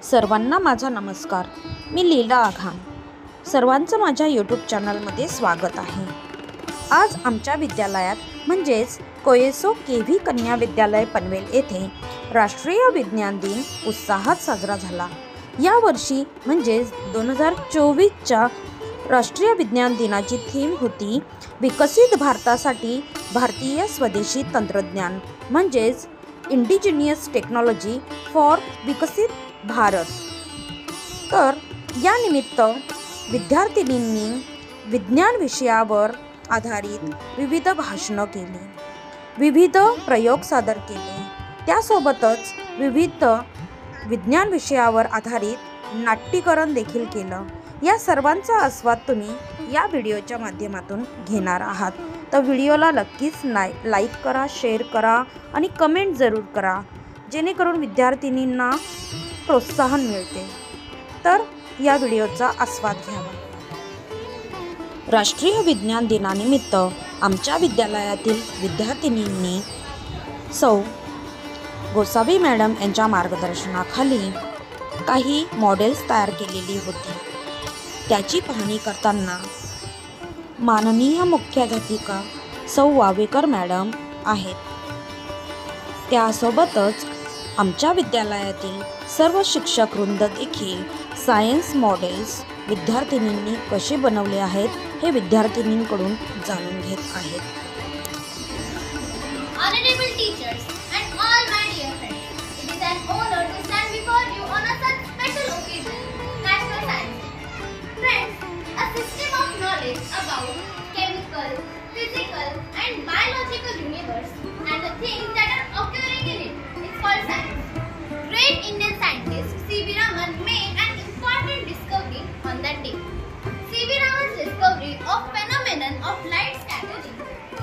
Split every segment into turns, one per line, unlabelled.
सर्वांना माझा नमस्कार. मी लीला आघाण. सर्वांचं माझ्या यूट्यूब चॅनलमध्ये स्वागत आहे. आज आमच्या विद्यालयात म्हणजेच कोयेसो केव्ही कन्या विद्यालय पनवेल येथे राष्ट्रीय विज्ञान दिन उत्साहात साजरा झाला. यावर्षी म्हणजेच 2024च्या राष्ट्रीय विज्ञान दिनाची थीम होती विकसित भारतासाठी भारतीय स्वदेशी तंत्रज्ञान म्हणजेच इंडिजिनियस टेक्नॉलॉजी फॉर विकसित भारत. तर या निमित्त विद्यार्थिनींनी विज्ञान विषयावर आधारित विविध भाषणं केली, विविध प्रयोग सादर केले, त्यासोबतच विविध विज्ञान विषयावर आधारित नाट्यकरण देखील केलं. या सर्वांचा आस्वाद तुम्ही या व्हिडिओच्या माध्यमातून घेणार आहात. तर व्हिडिओला नक्कीच लाईक करा, शेअर करा आणि कमेंट जरूर करा, जेणेकरून विद्यार्थिनींना प्रोत्साहन मिळते. तर या व्हिडिओचा आस्वाद घ्यावा. राष्ट्रीय विज्ञान दिनानिमित्त आमच्या विद्यालयातील विद्यार्थिनींनी सौ गोसावी मॅडम यांच्या मार्गदर्शनाखाली काही मॉडेल्स तयार केलेली होती. त्याची पाहणी करताना माननीय मुख्याध्यापिका सौ वावेकर मॅडम आहेत. त्यासोबतच आमच्या विद्यालयातील सर्व शिक्षक वृंद देखील सायन्स मॉडेल्स विद्यार्थिनींनी कसे बनवले आहेत हे विद्यार्थिनींकडून जाणून घेत आहेत.
Honorable teachers and all my dear friends, it is an honor to stand before you on a such special occasion, National Science Day. Friends, a system of knowledge about chemical, physical and biological universe and the things that are occurring in it is called science. Great Indian scientist C.V. Raman made an important discovery on that day. C.V. Raman's discovery of phenomenon of light scattering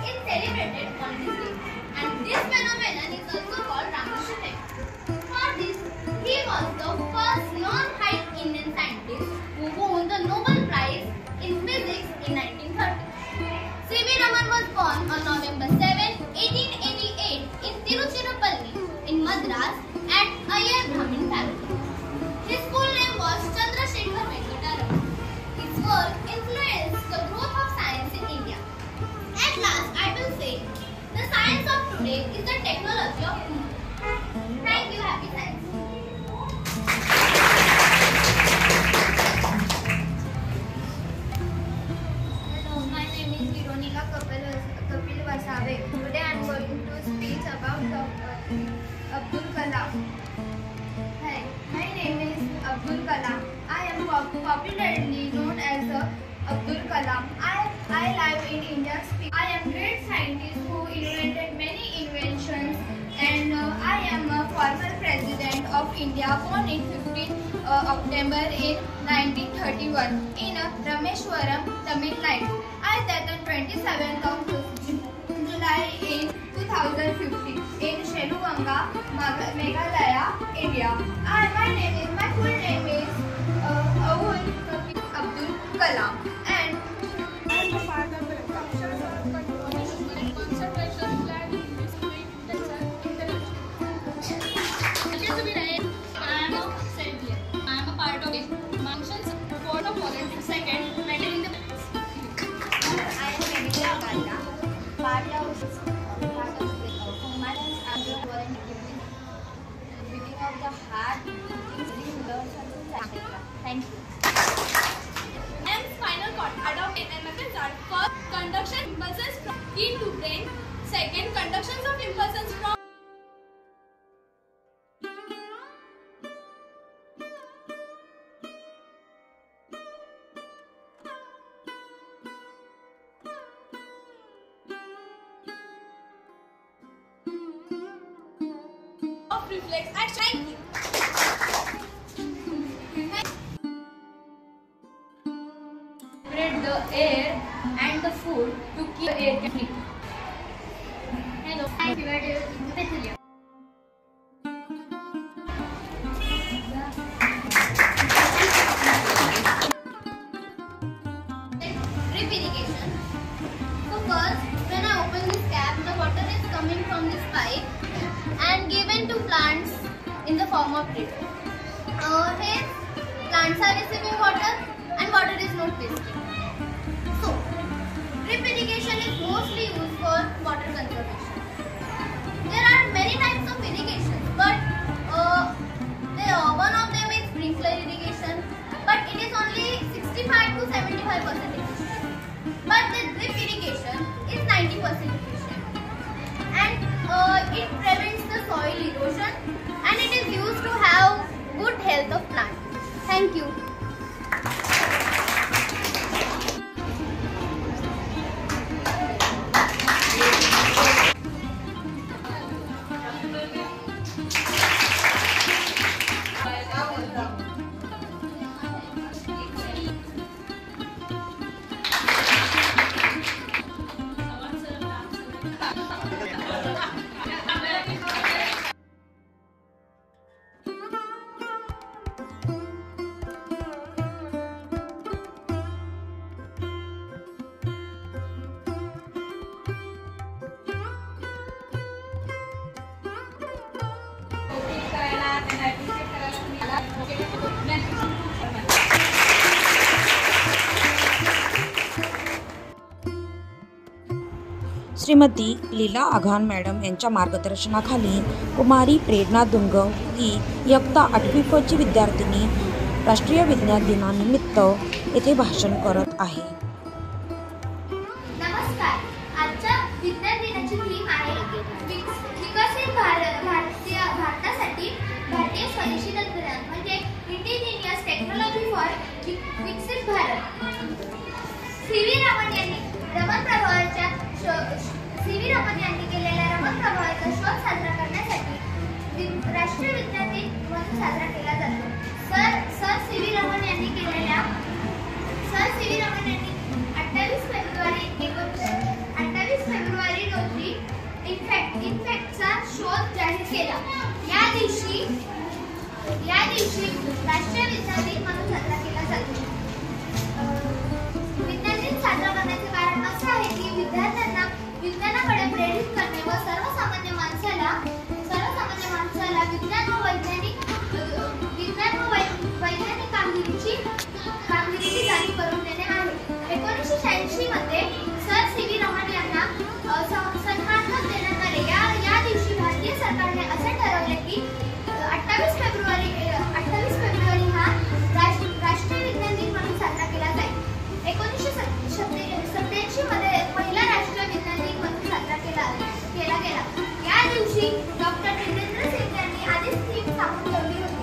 is celebrated on this day, and this phenomenon is also called Raman's effect. For this, he was the first non-white Indian scientist who won the Nobel Prize in Physics in 1930. C.V. Raman was born on November 7, 1888 in Tiruchirappalli in Madras at Iyer Brahmin family. His full name was Chandrasekhar Venkata Raman. His work influenced the growth of science in India. At last, I will say, the science of today is the technology of tomorrow. Thank you. Happy science.
Hello, my name is Veronica Kapil Vasave. Today I am going to speak about Abdul Kalam. Hi, my name is Abdul Kalam. I am popularly known as Abdul Kalam. I live in India. I am great scientist who invented many inventions, and I am a former president of India, born in 15 October in 1931 in Rameshwaram, Tamil Nadu. I died on 27th of July in 2015 in Sheluganga, Meghalaya, India. My full name is Abdul Kalam, and
I am a part of the functions of concentration plan in this
I am a Serbia. I am a part of it. Functions for the foreign second medal in the
I am Medita Ganda, part of Commanders and the foreign equipment. Beating of the heart, beating blood and thank you.
and spinal cord adopted and methods are first conduction impulses from key to brain, second conductions of impulses from of reflex action. Thank you.
separate the air and the food to keep the air clean. Hello, I am Petulia. Drip irrigation. So first, when I open this cap, the water is coming from this pipe and given to plants in the form of drip. Hence, plants are receiving water and water is not wasted. So, drip irrigation is mostly used for water conservation. There are many types of irrigation, but one of them is sprinkler irrigation, but it is only 65 to 75% efficient. But the drip irrigation is 90% efficient, and it prevents the soil erosion, and it is used to have good health of plant. Thank you.
Shrimati Leela Aghan madam यांच्या मार्गदर्शनाखाली कुमारी प्रेरणा दुंगव ही इयत्ता 8वी फ ची विद्यार्थिनी राष्ट्रीय विज्ञान दिनानिमित्त येथे भाषण करत आहे.
नमस्कार. आजच्या विज्ञान दिनाची थीम आहे विकसित भारतासाठी भारतीय स्वदेशी तंत्रज्ञान म्हणजे इंडिजिनियस टेक्नॉलॉजी फॉर विकसित भारत. सीव्ही रमण यांनी केलेल्या रमण प्रभावाचा शोध साजरा करण्यासाठी राष्ट्रीय विज्ञान दिन म्हणून साजरा केला जातो. सर सीव्ही रमण यांनी 28 फेब्रुवारी रोजी इन्फेक्टचा शोध जाहीर केला. या दिवशी राष्ट्रीय विज्ञान दिन म्हणून साजरा केला जातो. विज्ञान दिन साजरा करण्याचे कारण असं आहे की विद्यार्थ्यांना विज्ञानाकडे प्रेरित करणे व सर्वसामान्य माणसाला विज्ञान व वैज्ञानिक कामगिरीची जाणीव करून देणे आहे. 1986 मध्ये सर सीव्ही रमण यांना सन्मान देण्यात आले. या दिवशी भारतीय सरकारने असे ठरवले की 28 फेब्रुवारी हा राष्ट्रीय विज्ञान दिन म्हणून साजरा केला जाईल. 1987 मध्ये पहिला राष्ट्रीय विज्ञान दिन म्हणून साजरा केला गेला. या दिवशी डॉक्टर जितेंद्र सिंग यांनी आधीच थीम सांगून ठेवली होती.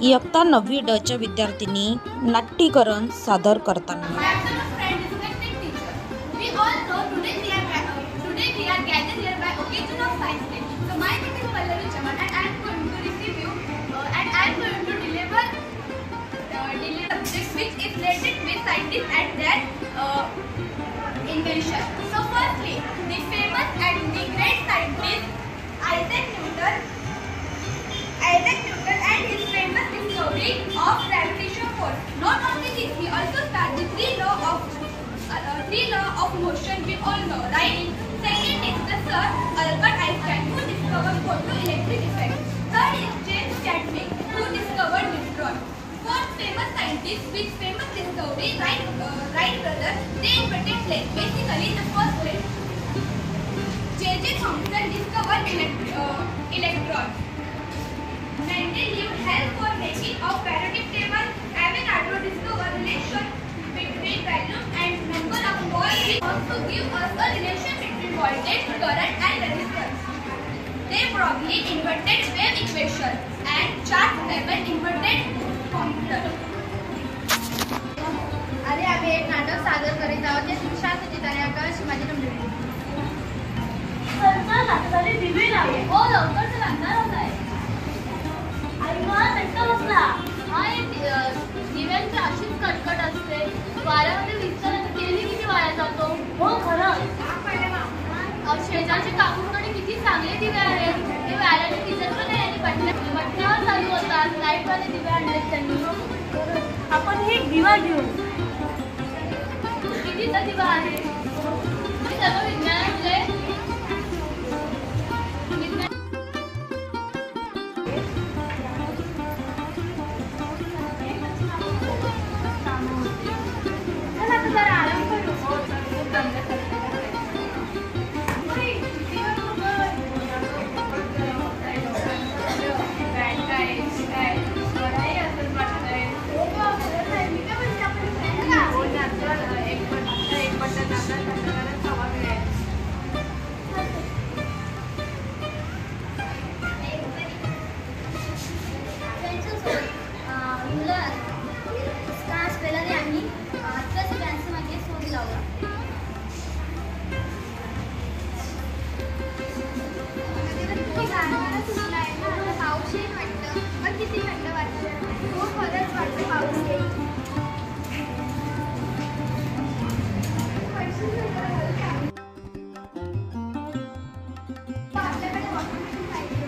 इयत्ता 9वी ड च्या विद्यार्थिनी नाट्यकरण सादर करताना.
Which is related with scientists and their invention. So firstly, the famous and the great scientist Isaac Newton and his famous discovery of gravitational force. Not only this, he also started the three law of motion we all know, right? Second is the Sir Albert Einstein, who discovered photoelectric effect. Third is James Chadwick, who discovered neutron. Fourth famous scientist with famous discovery, Wright brothers, they invented plane. Basically, the first plane. J.J. Thomson discovered electron. Mendel used help for making of periodic table. Avogadro discovered relation between volume and number of moles, which also give us a relation between voltage, current, and resistance. They probably invented wave equation, and Charles Babbage invented computer.
आधी आम्ही एक नाटक सादर करीत आहोत. ते शांत चिताने आकाश शिवाजी नमदेव.
सरकार नाटकाने दिवे लावले. हो लवकर तर लागणार होत आहे. आई मला चटका बसला.
हा दिव्यांची अशीच कटकट असते. वाऱ्यामध्ये विचारायला तेलही किती वाया जातो.
हो खरं.
शेजारचे काकूंकडे किती चांगले दिवे आहेत. ते वाऱ्याने विजत नाही आणि बटण्यावर चालू होतात. लाईटवाले दिवे आणलेत त्यांनी.
आपण हे दिवा घेऊ. किती प्रतिभा आहे. तुम्ही सर्व विज्ञानातले
चला आता जरा आराम करू. पाऊस येईल वाटतं, पण किती थंड वाटतं. हो खरंच वाटतं पाऊस येईल. आपल्याकडे वॉटर पाहिजे.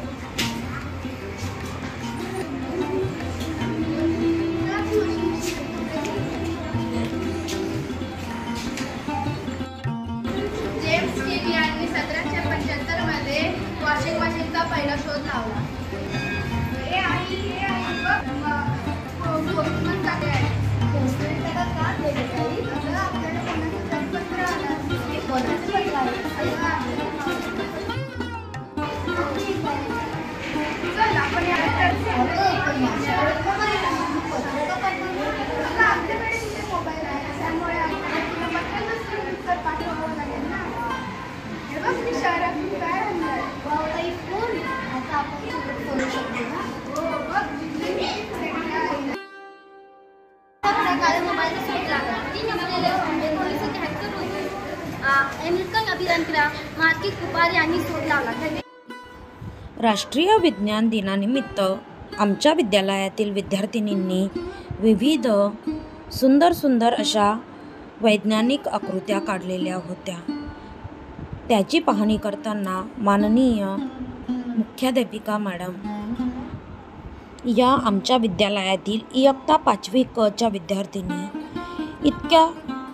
जेम्स केली यांनी 1775 मध्ये वॉशिंग मशीनचा पहिला शोध लावला. हे आई पोस्टमन झाले आहे. पोस्टमन त्याला का दिले काही अगं आपल्याला कोणाचं पत्र आलं. हे कोणाचं पत्र आलं. चल आपण आपल्याकडे तिथे मोबाईल आहे त्यामुळे आपल्याला पटकन उत्तर पाठवावं लागेल ना. हे बघ मी शहरातून काय आणलंय. फोन आता आपण करू शकतो ना. हो बघ
काल मोबाइल से शोध लागला. 3 एप्रिल 1973 रोजी अमेरिकन अभियंता मार्किस कुपार यांनी शोध लावला.
राष्ट्रीय विज्ञान दिनानिमित्त आमच्या विद्यालयातील विद्यार्थिनींनी विविध सुंदर अशा वैज्ञानिक आकृत्या काढलेल्या होत्या. त्याची पाहणी करताना माननीय मुख्याध्यापिका मॅडम या आमच्या विद्यालयातील इयत्ता 5वी क च्या विद्यार्थिनी इतक्या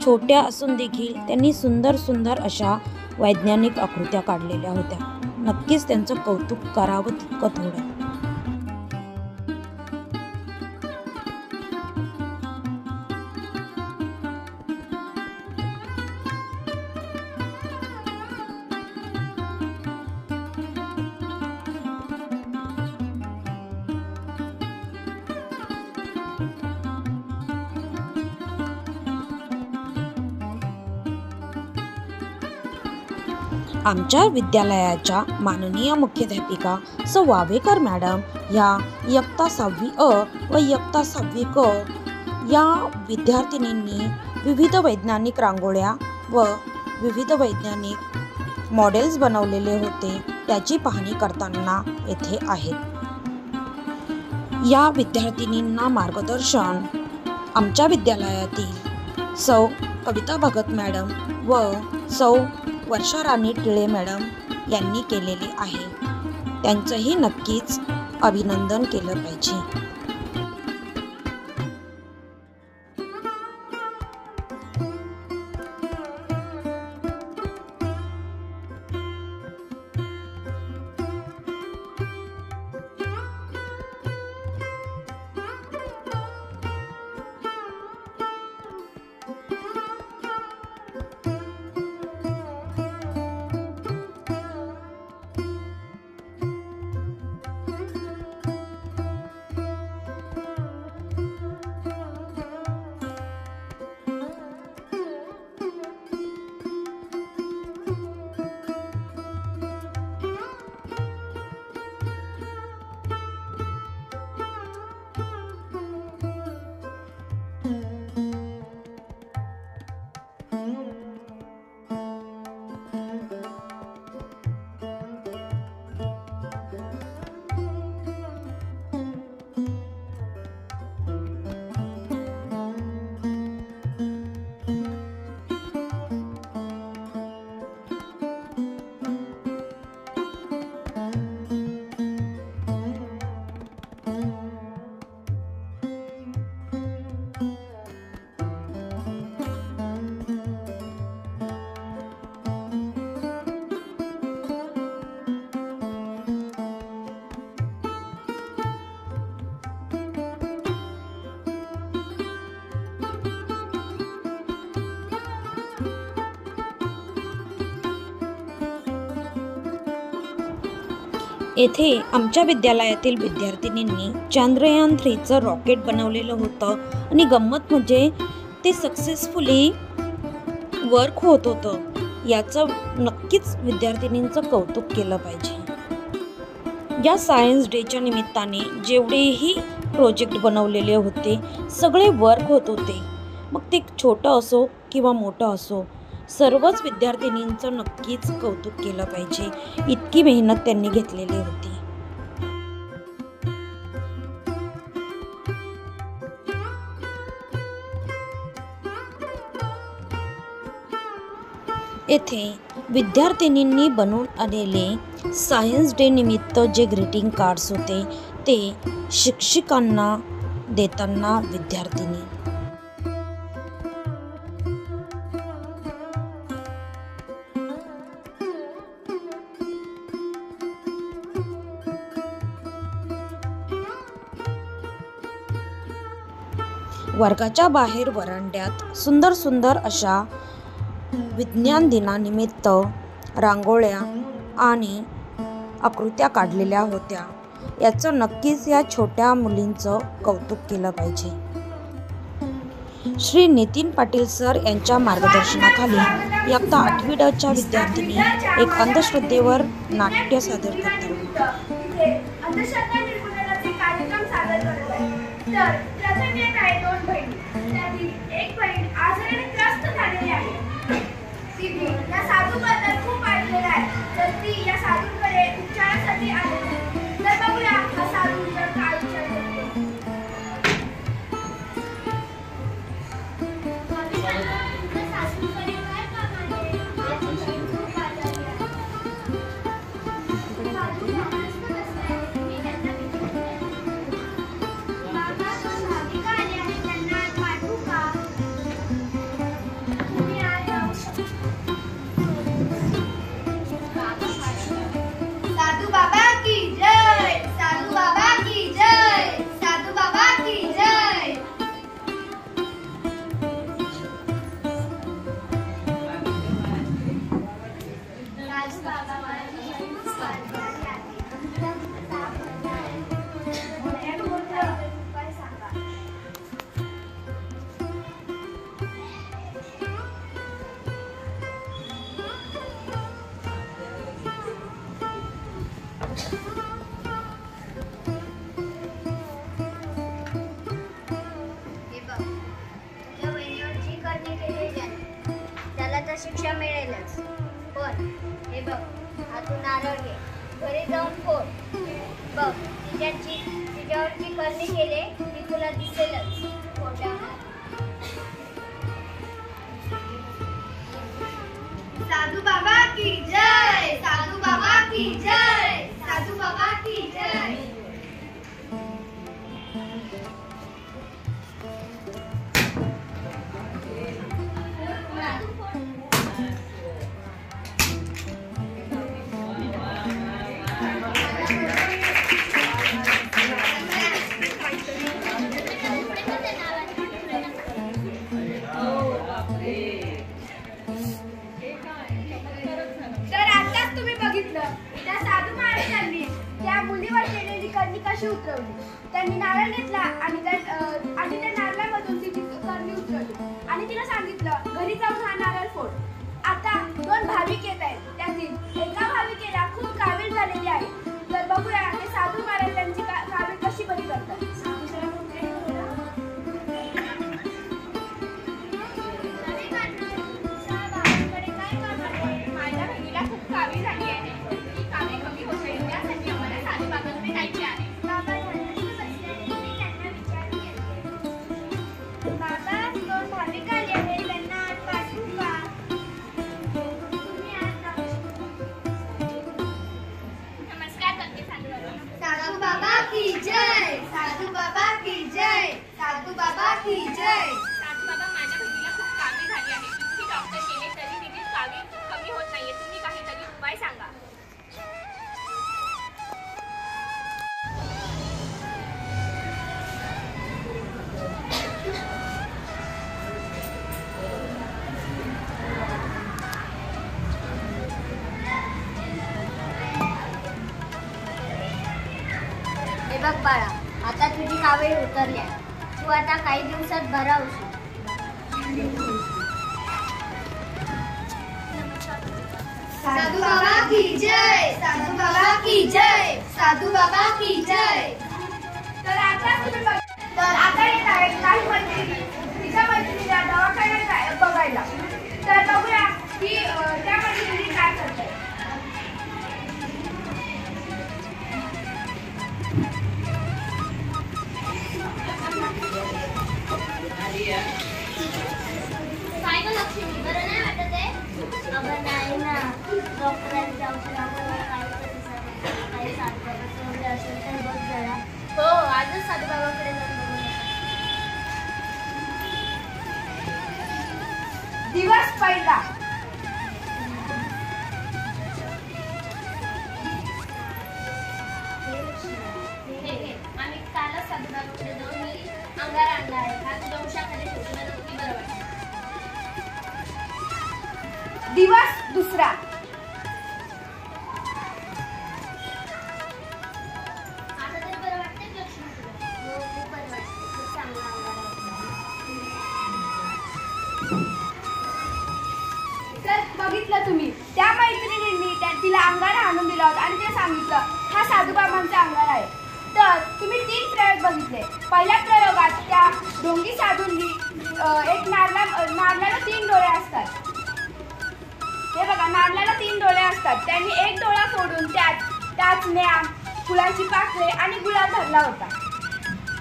छोट्या असून देखील त्यांनी सुंदर अशा वैज्ञानिक आकृत्या काढलेल्या होत्या. नक्कीच त्यांचं कौतुक करावं तितकं थोडं. आमच्या विद्यालयाच्या माननीय मुख्याध्यापिका सौ वावेकर मॅडम ह्या इयत्ता 6वी अ व इयत्ता 6वी क या विद्यार्थिनींनी विविध वैज्ञानिक रांगोळ्या व विविध वैज्ञानिक मॉडेल्स बनवलेले होते. त्याची पाहणी करताना येथे आहेत. या विद्यार्थिनींना मार्गदर्शन आमच्या विद्यालयातील सौ कविता भगत मॅडम व सौ वर्षा राणी टिळे मॅडम यांनी केलेले आहे. त्यांचंही नक्कीच अभिनंदन केलं पाहिजे. येथे आमच्या विद्यालयातील विद्यार्थिनींनी चांद्रयान 3चं रॉकेट बनवलेलं होतं आणि गंमत म्हणजे ते सक्सेसफुली वर्क होत होतं. याचं नक्कीच विद्यार्थिनींचं कौतुक केलं पाहिजे. या सायन्स डेच्या निमित्ताने जेवढेही प्रोजेक्ट बनवलेले होते सगळे वर्क होत होते. मग ते छोटं असो किंवा मोठं असो, सर्वच विद्यार्थिनींचं नक्कीच कौतुक केलं पाहिजे. इतकी मेहनत त्यांनी घेतलेली होती. येथे विद्यार्थिनींनी बनवून आलेले सायन्स डे निमित्त जे ग्रीटिंग कार्ड्स होते ते शिक्षकांना देताना विद्यार्थिनी वर्गाच्या बाहेर वरांड्यात सुंदर सुंदर अशा विज्ञान दिनानिमित्त रांगोळ्या आणि आकृत्या काढलेल्या होत्या. याचं नक्कीच या छोट्या मुलींचं कौतुक केलं पाहिजे. श्री नितीन पाटील सर यांच्या मार्गदर्शनाखाली इयत्ता 8वी ड च्या विद्यार्थिनी एक अंधश्रद्धेवर नाट्य सादर करतात.
अंधश्रद्धा निर्मूलनाचे कार्यक्रम सादर करत आहे. तर प्रथम येत आहे 2 बहिणी. त्यातील एक बहीण आजाराने त्रस्त झालेली आहे. तिने या साधूबद्दल खूप ऐकलेलं आहे. तर ती या साधूंकडे उपचारासाठी आलेली आहे. तर बघूया हा साधू जर काय उपचार करतो. साधू बाबा की जय. साधू बाबा की जय. साधू बाबा की जय. शिक्षा मिळेलच. पण हे बघ, हा तू नारळ घे, घरी जाऊन फोड. बघ, तिच्यावर जी करणी केले ती तुला दिसेलच. साधू बाबा की जय. साधू बाबा की जय. साधू बाबा की जय. त्या साधू महाराजांनी त्या मुलीवर केलेली करणी कशी उतरवली. त्यांनी नारळ घेतला आणि त्या नारळामधून तिची करणी उतरवली आणि तिला सांगितलं घरी जाऊन हा नारळ फोड. आता 2 भाविक येत आहेत. त्यातील एका भाविकेला खूप कावीळ झालेली आहे. तर बघूया हे साधू महाराज त्यांची कावीळ कशी बरी करतात.
माझ्या बहिणीला खूप कावीळ झाली आहे. ती कावीळ कमी होईल त्यासाठी आम्हाला साधू बाबांकडे जायचे आहे.
बाबा 2 भाविक आले आहेत. त्यांना आत पाठवू का? तुम्ही आत जाऊ शकता.
नमस्कार.
बघ बाळा, आता तुझी कावीळ उतरली आहे. तू आता काही दिवसात बरा होशील.
साधू बाबा की जय, साधू बाबा की जय, साधू बाबा की जय. तर आता येत आहेत काही मैत्रिणी तिच्या मैत्रिणीला दवाखान्यात बघायला. तर बघूया की त्या मैत्रिणी काय करतात.
काय गं लक्ष्मी, बरं नाही वाटत आहे? अगं नाही ना, डॉक्टरांच्या औषधामुळे काही साधूबाबाचं वगैरे असेल तर बघ जरा. हो, आजच साधूबाबाकडे जाऊन बघूया.
दिवस पहिला.
आम्ही कालच साधूबाबाकडे जाऊन मी अंगार आणला आहे. हा तुझ्या उशाखाली ठेवतो, मला किती बरं वाटतं.
दिवस दुसरा.
आता तरी बरं वाटतंय का लक्ष्मी तुला? हो, खूप बरं वाटतं. खूप चांगला अंगार आहे.
तर बघितलं तुम्ही, त्या मैत्रिणींनी तिला अंगारा आणून दिला होता आणि ते सांगितलं हा साधूबाबांचा अंगार आहे. तर तुम्ही 3 प्रयोग बघितले. पहिल्या प्रयोगात त्या ढोंगी साधूंनी एक नारळाला 3 डोळे असतात. हे बघा, नारळाला 3 डोळे असतात. त्यांनी एक डोळा फोडून त्यात ज्ञान, फुलाची पाकळे आणि गुलाब भरला होता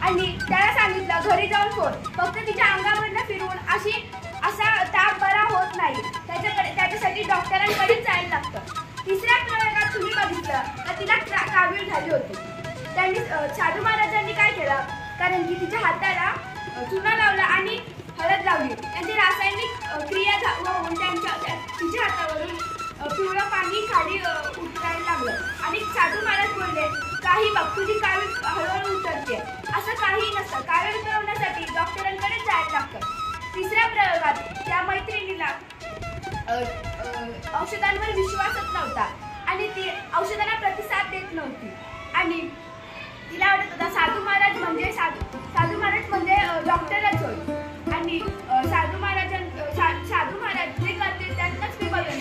आणि त्याला सांगितलं घरी जाऊन फोड. फक्त तिच्या अंगावरनं फिरून असा ताप बरा होत नाही. त्याच्यासाठी डॉक्टरांकडेच जायला लागतं. तिसऱ्या प्रयोगात तुम्ही बघितलं तर तिला कावीळ झाली होती. त्यांनी साधू महाराजांनी काय केलं, कारण की तिच्या हाताला चुना लावला आणि हळद लावली. त्यांची रासायनिक क्रिया होऊन तिच्या हातावरून पिवळं पाणी खाली उतरायला लागलं आणि साधू महाराज बोलले काही बघ, तुझी कावीळ हळूहळू उतरते. असं काही नसतं. कावीळ उतरवण्यासाठी डॉक्टरांकडेच जायला लागतं. तिसऱ्या प्रयोगात त्या मैत्रिणीला औषधांवर विश्वासच नव्हता आणि ती औषधांना प्रतिसाद देत नव्हती आणि तिला वाटत होता साधू महाराज म्हणजे डॉक्टरच होय आणि साधू महाराज जे करतील त्यांनाच मी बघेन.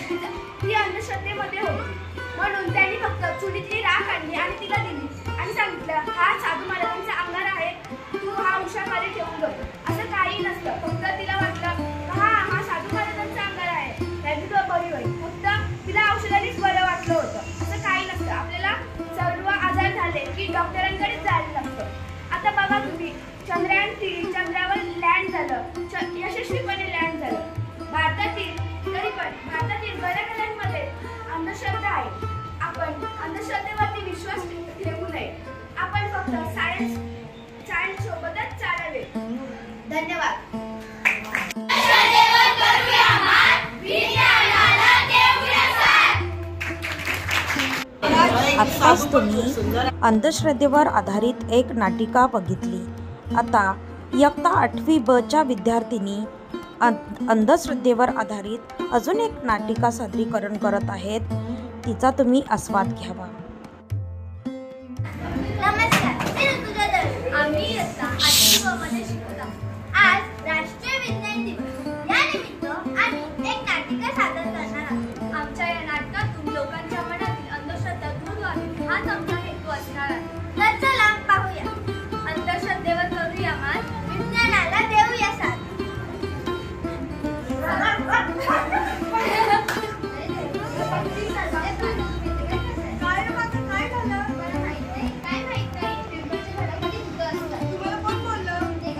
ती अंधश्रद्धेमध्ये होती. म्हणून त्यांनी फक्त चुलीतली राख आणली आणि तिला दिली आणि सांगितलं हा साधू महाराजांचा अंगार आहे, तू हा उशाखाली ठेवून बघ. असं काही नसतं. फक्त तिला वाटलं हा साधू महाराजांचा अंगार आहे, त्याची तो बरी होईल. फक्त तिला औषधानेच बरं वाटलं होतं. असं काही नसतं. आपल्याला सर्व आजार झाले की डॉक्टरांकडेच जायला लागतं. आता बघा तुम्ही, चंद्रयान 3 चंद्रावर लँड झालं, यशस्वीपणे लँड झालं. भारतातील बऱ्याच घरांमध्ये अंधश्रद्धा आहे. आपण अंधश्रद्धेवरती विश्वास ठेवू नये. आपण फक्त सायन्स सोबतच चालावे. धन्यवाद.
आत्ताच तुम्ही अंधश्रद्धेवर आधारित एक नाटिका बघितली. आता इयत्ता 8वी ब च्या विद्यार्थिनी अंधश्रद्धेवर आधारित अजून एक नाटिका सादरीकरण करत आहेत. तिचा तुम्ही आस्वाद घ्यावा.
नमस्कार, मी ऋतुजा दळवी. आम्ही इयत्ता 8वी ब मध्ये शिकत आहोत. आज राष्ट्रीय विज्ञान दिवस. या निमित्त आम्ही एक नाटिका सादर करणार आहोत.
आमच्या या नाटकातून लोकांच्या मनातील अंधश्रद्धा दूर व्हावी हाच आमचा हेतू असणार आहे.
तर चला पाहूया.
अंधश्रद्धेवर करूया मात,
विज्ञानाला देऊया साथ.
काय माहित नाही. पिंपळाच्या झाडाखाली भुतं असतात. तुम्हाला कोण बोललं?
ते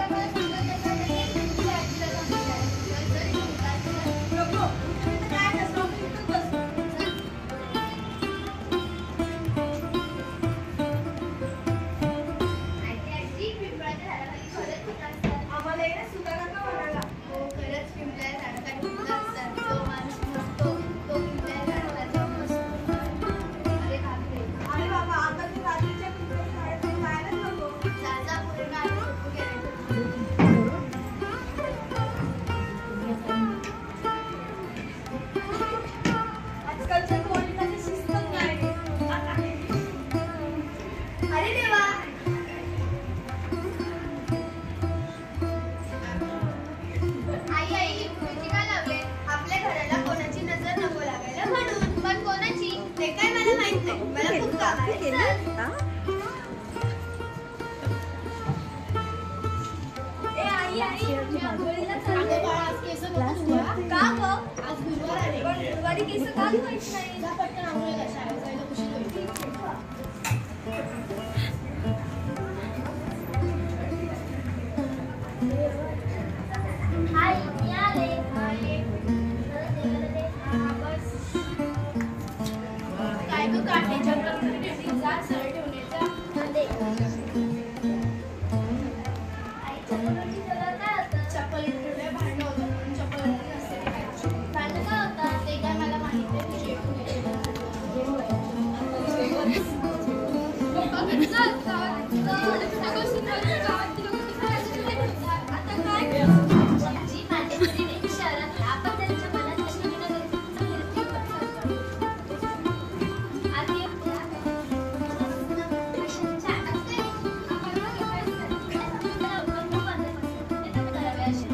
केस का धुवायची नाही?
जा पटकन आंघोळ कर, शाळेत जायला उशीर होईल.
हाय, मी आले.
काय गं काढण्याच्या प्रक्रियेत जा सरळ ठेवण्याचा.
आईच्या मुलाची कलर काय होतं?
चप्पल ठेवल्या भांडण होतं म्हणून चप्पल नसते ठेवायची.
भांडण काय होतं?
ते काय मला माहित नाही, तुझी एकूण आहे.
जी माझ्या स्त्रीने शहरात आपण त्यांच्या मनात कशी विनंती आधी कशाच्या असते आपण करावे अशी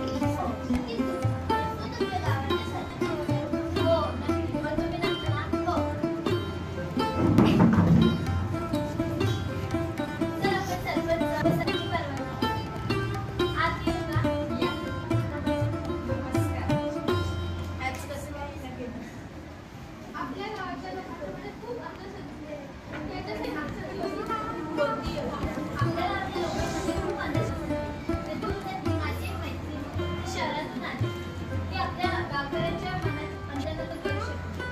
हो नक्की पण तुम्ही नंतर हो चल आपण सरपंच परवाना आत येऊ का?
ह्याच कसं काय लागेल?
आपल्या गावाच्या लोकांमध्ये खूप अंधश्रद्धा आहे. त्याच्यासाठी अंधश्रद्धा
कोणती आहे?
आपल्या गावातील लोकांमध्ये खूप अंधश्रद्धा आहे. त्यातून त्यातली माझी एक मैत्रीण ती शहरातून आली. ती आपल्या गावकऱ्यांच्या मनात अंधश्रद्धा करू शकते.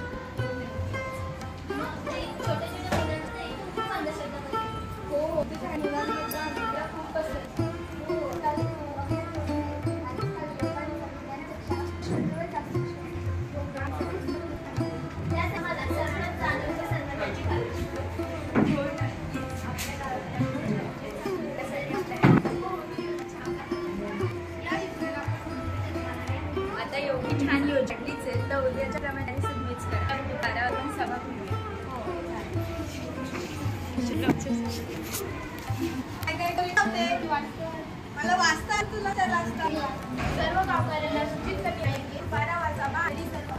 मग ते छोट्या छोट्या मुलांना नाही खूप अंधश्रद्धा करते.
हो ते काही मुलांमध्ये अंधश्रद्धा खूप पसरते. हो कारण आजकाल लोकांनी सगळ्यांपेक्षा अंधश्रद्धेवर जास्त विश्वास ठेवतो.
त्या समाजात सर्वांना जाणीव सर्वांची काळजी.
आता एवढी छान योजलीच आहे तर उद्याच्या प्रमाणे सबमिट करा. 12 वाजून सभा होईल.
काय होते मला वाचता तुला त्या वाचता
सर्व गावकऱ्यांना सूचित करणे आहे की 12 वाजता आधी सर्व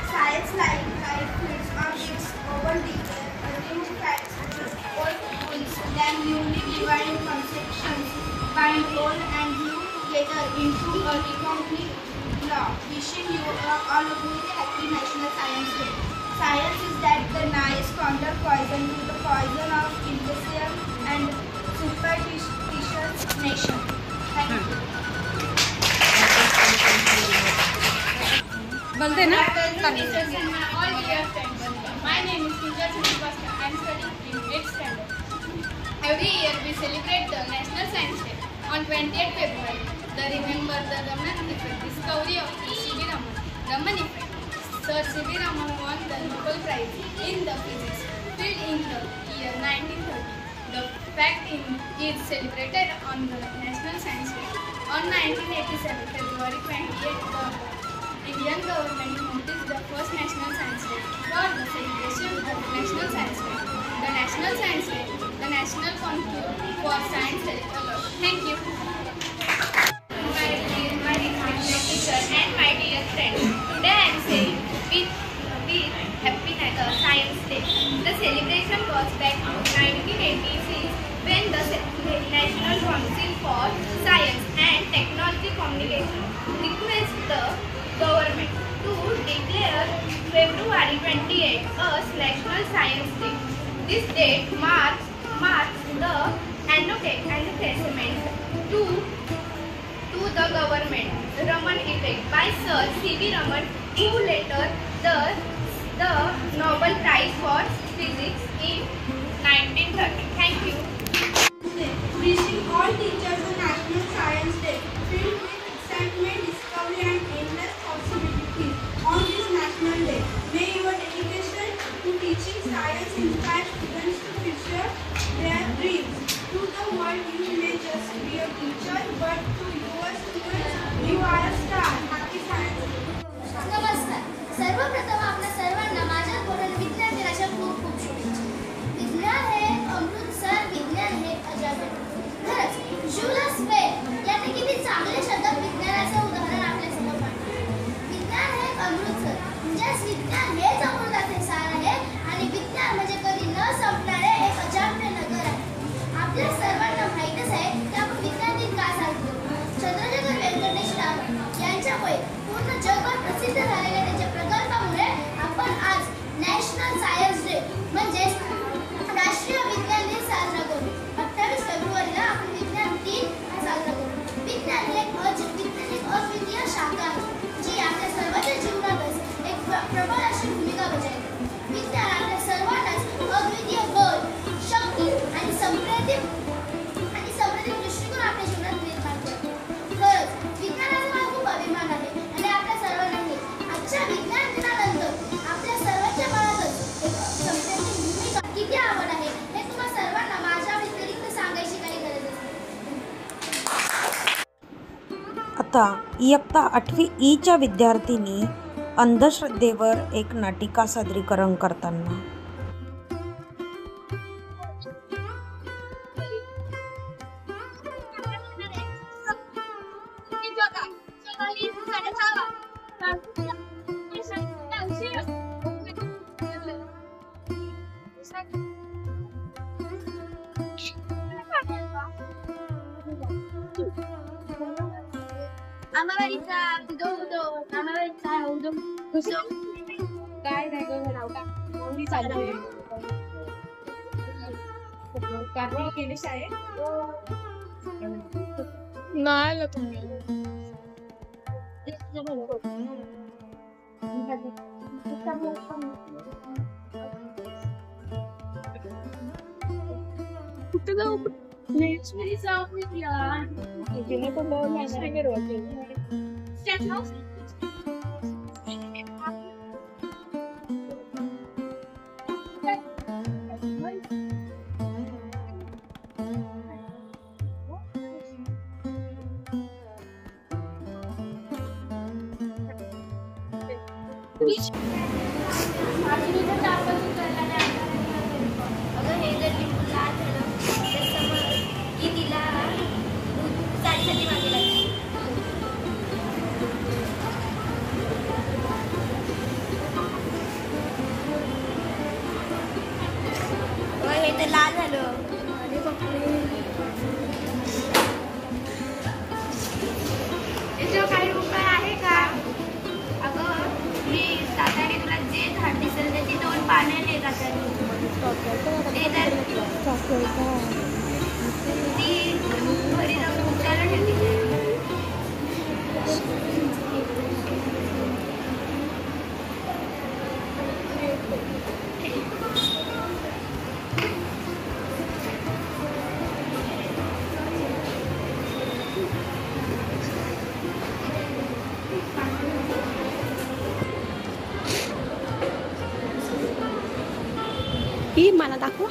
Science life feeds on its own detail, new facts, old rules, then newly divided conceptions, bind old and new together into a complete law. Wishing you all a very happy National Science Day. Science is that the nice counter poison to the poison of imbecile and superstitious nation. Thank you.
बोलते ना
All dear friends, my name is Pooja Chudipasta. I am studying in 8th standard. Every year we celebrate the National Science Day on 28th February. The remember the Raman effect, discovery of C.V. Raman. Raman effect. Sir C.V. Raman won the Nobel Prize in the physics field in the year 1930. The fact is celebrated on the National Science Day. On 1987 February 28th, the Indian government noticed the first National Science Day for the celebration of the National Science Day. The National Science Day, the national conclave for science development. Thank you. My respected teacher and my dear friends, today I am saying with happy Science Day. The celebration goes back to 1986 when the National Council for Science and Technology Communication requested the government to declare February 28 as National Science Day. This date marks the announcement to the government Raman effect by Sir C.V. Raman, who later the Nobel Prize for Physics in 1930. Thank you.
Wishing all teachers a National Science Day filled with excitement, discovery and endless possibilities on this National Day. May your dedication to teaching science inspire students to pursue their dreams. To the world you may just be a teacher, but to your students you are a star. Happy Science Day.
नमस्कार. सर्वप्रथम आपल्या सर्वांना माझ्याकडून विज्ञान दिनाच्या खूप खूप शुभेच्छा. विज्ञान हे अमृत, सर विज्ञान हे अजब. खरंच जुलस वेल याने किती चांगले शब्दात विज्ञानाचं उदाहरण आपल्या समोर मांडले. विज्ञान हे अमृत सर म्हणजेच विज्ञान हेच अमृताचे सार आहे आणि विज्ञान म्हणजे कधी न संपणारे एक अजाम्य नगर आहे. आपल्या सर्वांना माहीतच आहे की आपण विज्ञान दिन का साजरा करतो. चंद्रशेखर व्यंकटेश रामन यांच्यामुळे पूर्ण जगभर प्रसिद्ध झालेल्या त्यांच्या प्रकल्पामुळे आपण आज नॅशनल सायन्स डे म्हणजेच राष्ट्रीय विज्ञान दिन साजरा करू. 28 फेब्रुवारीला आपण विज्ञान दिन साजरा करू. विज्ञान ही एक अद्वितीय शाखा आहे जी आपल्या सर्वांच्या जीवनातच एक प्रबळ अशी भूमिका बजावते. विज्ञान आपल्या सर्वांनाच अद्वितीय बळ, शक्ती आणि समृद्धी दृष्टिकोन आपल्या जीवनात निर्माण करतो. खरंच विज्ञानाचा मला खूप अभिमान आहे आणि आपल्या सर्वांनाही आजच्या विज्ञान दिनानंतर आपल्या सर्वांच्या मनातच एक समृद्धी भूमिका किती आवड आहे हे तुम्हा सर्वांना माझ्या व्यतिरिक्त सांगायची काही गरज नसते.
आता इयत्ता 8वी ईच्या विद्यार्थिनी अंधश्रद्धेवर एक नाटिका सादरीकरण करताना
आमाबाईचा उदो उदो आमाबाईचा उदो घुसो काय नाही गं नाव का मी चालू आहे कार्य केले शाळेत नाही आलं तुम्ही कुठे जाऊ नेक्स्ट जाऊ यार गेले पण स्टेट हाऊस
अगं हे जर लिंबू लाल झालं तर समज की तिला साडीसाठी मागे लागते. हे तर लाल झालं.
याच्यावर काही उपाय आहे का? अगं मी साधारण तुला जे झाड दिसेल त्याची 2 पाने ले जातात ते जर ती घरी जाऊन उठायला ठेवते.
ही मला दाखवा.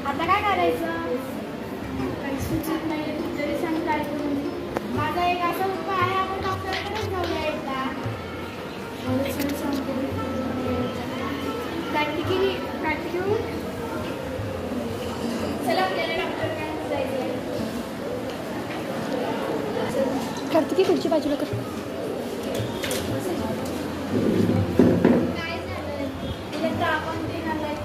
आता काय करायचं? काही सुचत नाही तरी सांग काय करू. माझा एक असा उपाय आहे आपण डॉक्टरकडेच जाऊया एकदा. प्रॅक्टिकली चला आपल्याला डॉक्टरकडे जायचं.
कार्तिकी पुढची बाजूला कर.
काय झालं? तिला ताप आणि ते झालंय.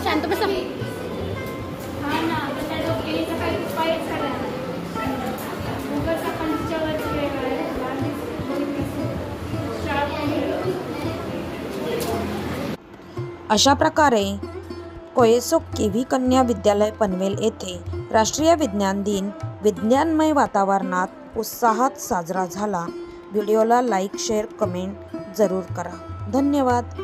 शांत बसा.
हा ना त्या डोक्याचा काही उपायच झाला उगाच आपण तिच्यावर
अशा प्रकारे कोयसो केव्ही कन्या विद्यालय पनवेल येथे राष्ट्रीय विज्ञान दिन विज्ञानमय वातावरणात उत्साहात साजरा झाला. व्हिडिओला लाईक, शेअर, कमेंट जरूर करा. धन्यवाद.